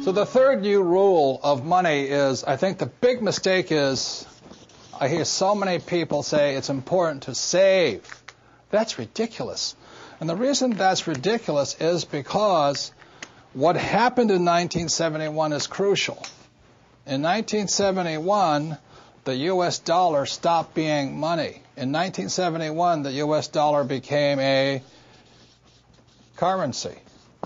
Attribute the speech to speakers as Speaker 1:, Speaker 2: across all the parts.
Speaker 1: So the third new rule of money is, I think the big mistake is, I hear so many people say it's important to save. That's ridiculous. And the reason that's ridiculous is because what happened in 1971 is crucial. In 1971, the U.S. dollar stopped being money. In 1971, the U.S. dollar became a currency.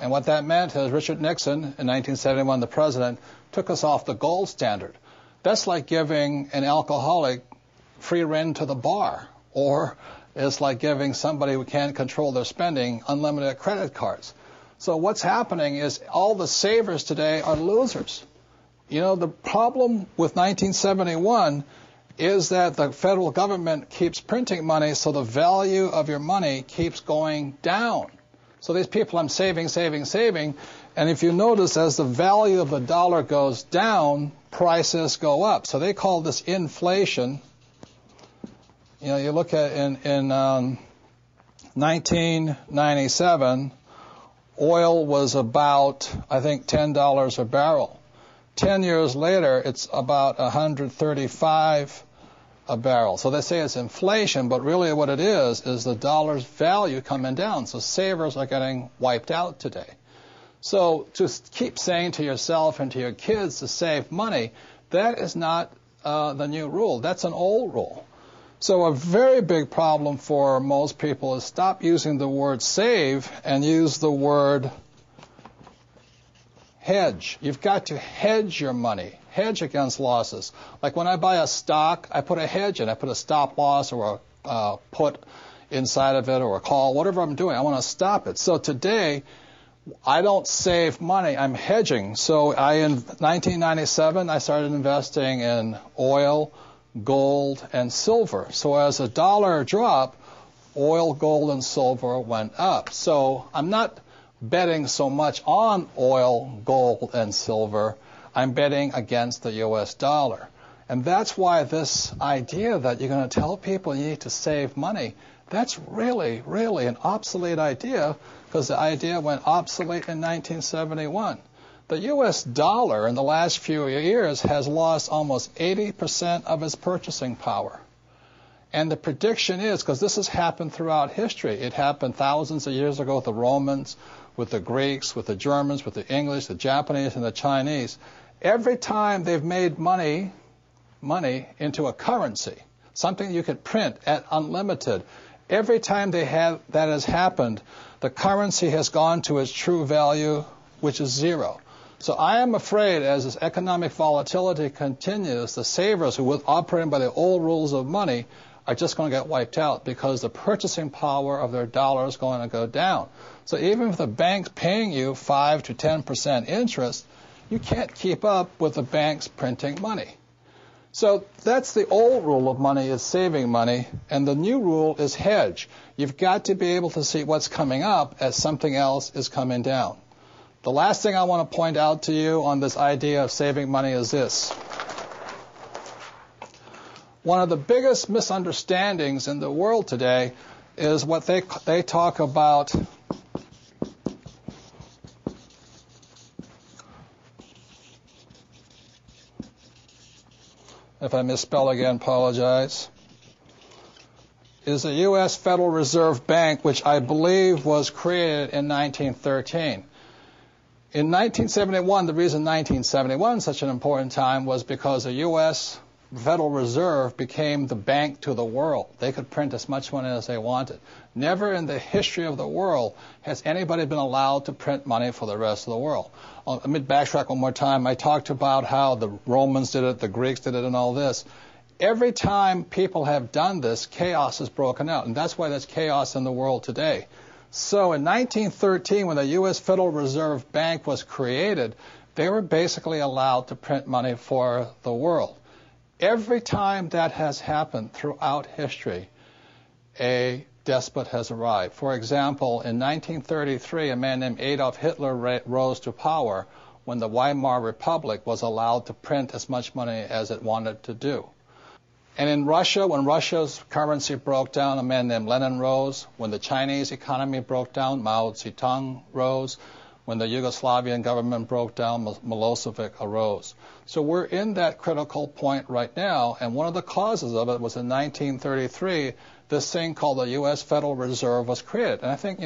Speaker 1: And what that meant is Richard Nixon, in 1971, the president, took us off the gold standard. That's like giving an alcoholic free rein to the bar, or it's like giving somebody who can't control their spending unlimited credit cards. So what's happening is all the savers today are losers. You know, the problem with 1971 is that the federal government keeps printing money, so the value of your money keeps going down. So these people, I'm saving, and if you notice, as the value of the dollar goes down, prices go up. So they call this inflation. You know, you look at in 1997, oil was about, I think, $10 a barrel. 10 years later, it's about $135 a barrel. So they say it's inflation, but really what it is the dollar's value coming down. So savers are getting wiped out today. So to keep saying to yourself and to your kids to save money, that is not the new rule. That's an old rule. So a very big problem for most people is stop using the word save and use the word hedge. You've got to hedge your money, hedge against losses. Like when I buy a stock, I put a hedge in. I put a stop loss or a put inside of it or a call, whatever I'm doing. I want to stop it. So today, I don't save money. I'm hedging. So in 1997, I started investing in oil, gold, and silver. So as a dollar dropped, oil, gold, and silver went up. So I'm not betting so much on oil, gold, and silver. I'm betting against the U.S. dollar. And that's why this idea that you're going to tell people you need to save money, that's really, really an obsolete idea, because the idea went obsolete in 1971. The U.S. dollar in the last few years has lost almost 80% of its purchasing power. And the prediction is, because this has happened throughout history, it happened thousands of years ago with the Romans, with the Greeks, with the Germans, with the English, the Japanese, and the Chinese. Every time they've made money into a currency, something you could print at unlimited, every time that has happened, the currency has gone to its true value, which is zero. So I am afraid as this economic volatility continues, the savers who were operating by the old rules of money are just going to get wiped out because the purchasing power of their dollar is going to go down. So even if the bank's paying you 5 to 10% interest, you can't keep up with the banks printing money. So that's the old rule of money, is saving money, and the new rule is hedge. You've got to be able to see what's coming up as something else is coming down. The last thing I want to point out to you on this idea of saving money is this. One of the biggest misunderstandings in the world today is what they talk about if I misspell again, apologize, is the U.S. Federal Reserve Bank, which I believe was created in 1913. In 1971, the reason 1971 is such an important time was because the U.S. Federal Reserve became the bank to the world. They could print as much money as they wanted. Never in the history of the world has anybody been allowed to print money for the rest of the world. Let me backtrack one more time. I talked about how the Romans did it, the Greeks did it, and all this. Every time people have done this, chaos has broken out, and that's why there's chaos in the world today. So in 1913, when the U.S. Federal Reserve Bank was created, they were basically allowed to print money for the world. Every time that has happened throughout history, a despot has arrived. For example, in 1933, a man named Adolf Hitler rose to power when the Weimar Republic was allowed to print as much money as it wanted to do. And in Russia, when Russia's currency broke down, a man named Lenin rose. When the Chinese economy broke down, Mao Zedong rose. When the Yugoslavian government broke down, Milosevic arose. So we're in that critical point right now, and one of the causes of it was in 1933, this thing called the U.S. Federal Reserve was created. And I think,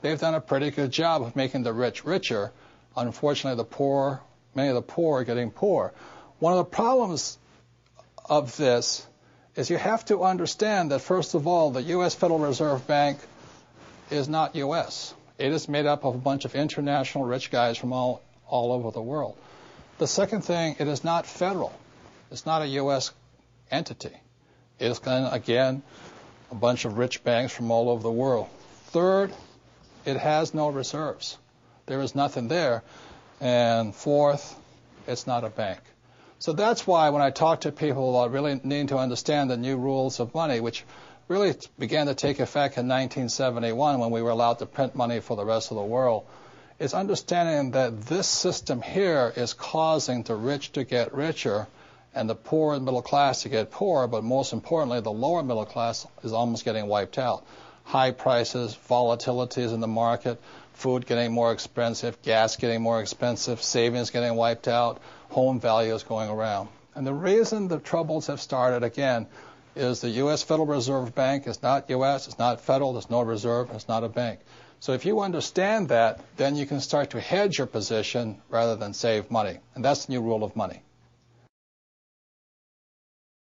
Speaker 1: they've done a pretty good job of making the rich richer. Unfortunately, many of the poor are getting poor. One of the problems of this is you have to understand that, first of all, the U.S. Federal Reserve Bank is not U.S. It is made up of a bunch of international rich guys from all over the world. The second thing, it is not federal. It's not a U.S. entity. It is, again, a bunch of rich banks from all over the world. Third, it has no reserves. There is nothing there. And fourth, it's not a bank. So that's why when I talk to people about really needing to understand the new rules of money, which really began to take effect in 1971 when we were allowed to print money for the rest of the world, is understanding that this system here is causing the rich to get richer and the poor and middle class to get poorer, but most importantly, the lower middle class is almost getting wiped out. High prices, volatilities in the market, food getting more expensive, gas getting more expensive, savings getting wiped out, home values going around. And the reason the troubles have started, again, is the U.S. Federal Reserve Bank is not U.S., it's not federal, there's no reserve, it's not a bank. So if you understand that, then you can start to hedge your position rather than save money. And that's the new rule of money.